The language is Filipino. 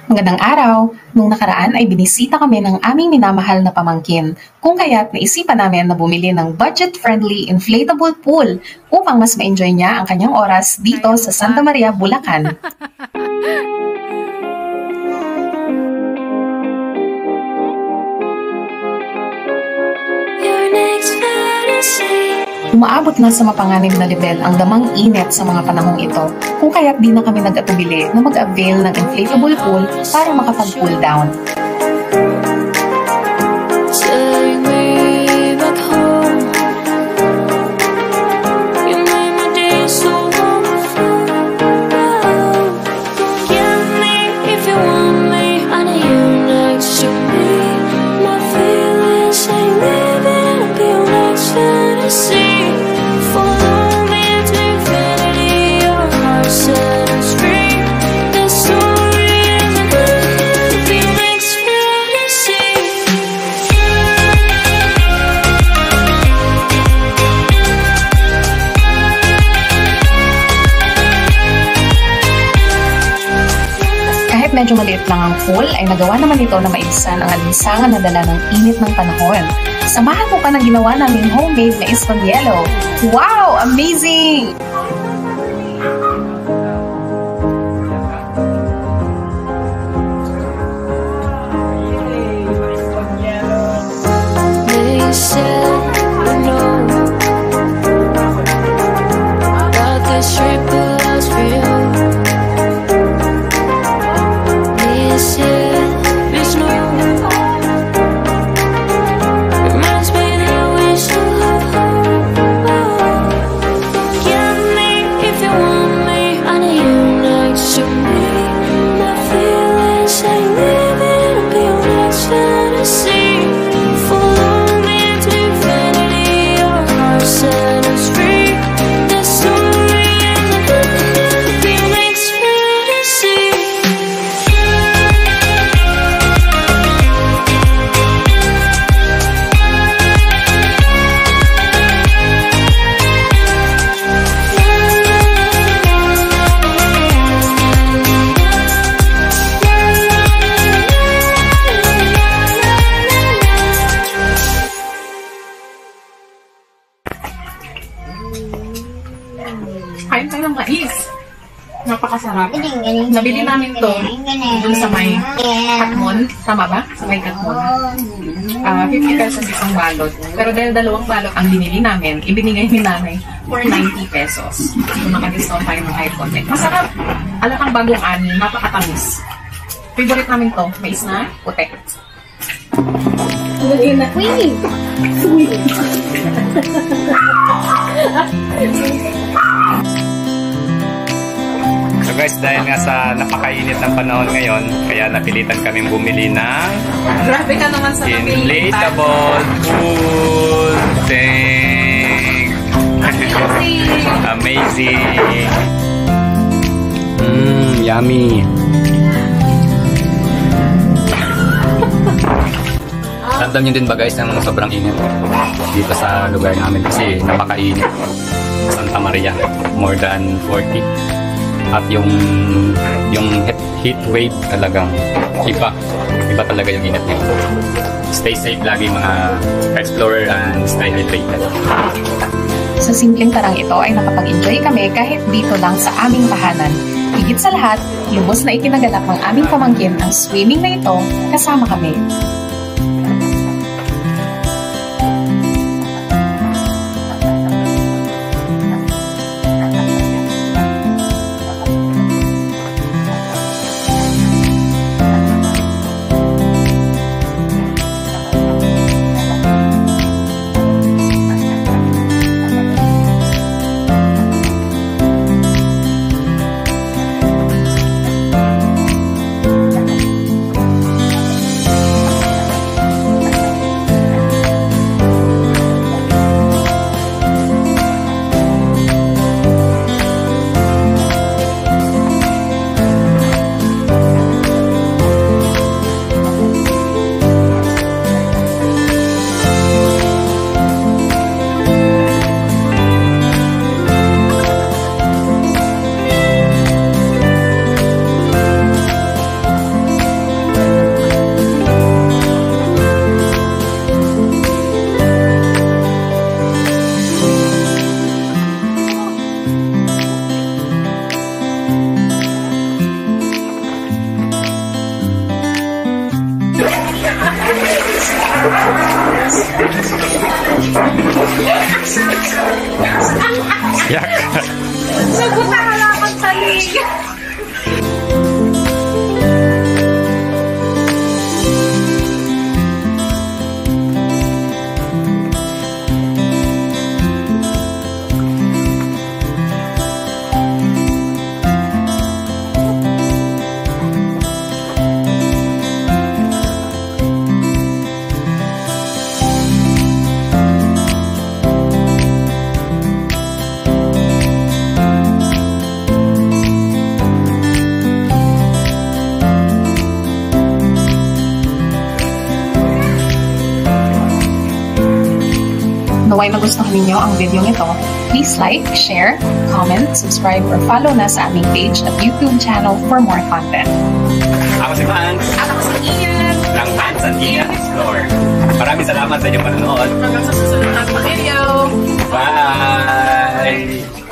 Magandang araw! Nung nakaraan ay binisita kami ng aming minamahal na pamangkin, kung kaya't naisipan namin na bumili ng budget-friendly inflatable pool upang mas ma-enjoy niya ang kanyang oras dito sa Santa Maria, Bulacan. Umaabot na sa mapanganib na level ang damang init sa mga panahong ito, kung kaya't di na kami nag-atubili na mag-avail ng inflatable pool para makapag-cool down. Medyo maliit lang ang pool, ay nagawa naman ito na maibsan ang alinsangan na dala ng init ng panahon. Samahan mo pa ng ginawa naming homemade na espanyelo. Wow! Amazing! Kain tayo ng mais. Napakasarap. Nabili namin to dun sa may Katmon. Tama ba? Sa may Katmon. 50 pesos isang balot. Pero dahil dalawang balot ang binili namin, ibinigay ni nanay for 90 pesos. So naka-discount tayo ng kahit konti. Masarap. Alatang bagong ani. Napakatamis. Favorite namin to. Mais na puti. So guys, dahil nga sa napakainit ng panahon ngayon, kaya napilitan kaming bumili ng grabe ka naman sa inflatable pool tank. Amazing! Yummy! Ramdam nyo din ba guys ng sobrang init dito sa lugar namin kasi napakainit. Santa Maria, more than 40. At yung heat wave talagang iba talaga yung init nito. Stay safe lagi mga explorer and stay hydrated. Sa simpleng parang ito ay nakapag-enjoy kami kahit dito lang sa aming tahanan. Higit sa lahat, lubos na ikinagalak ng aming pamangkin ang swimming na ito kasama kami. Yak. Naguta ka lang ang talig. Naway magustuhan ninyo ang video nito, please like, share, comment, subscribe, or follow na sa aming page at YouTube channel for more content. Ako si Vance. Ako si Ian. Ng Vance and Ian Explore. Maraming salamat sa inyong panonood. Hanggang sa susunod na video. Bye!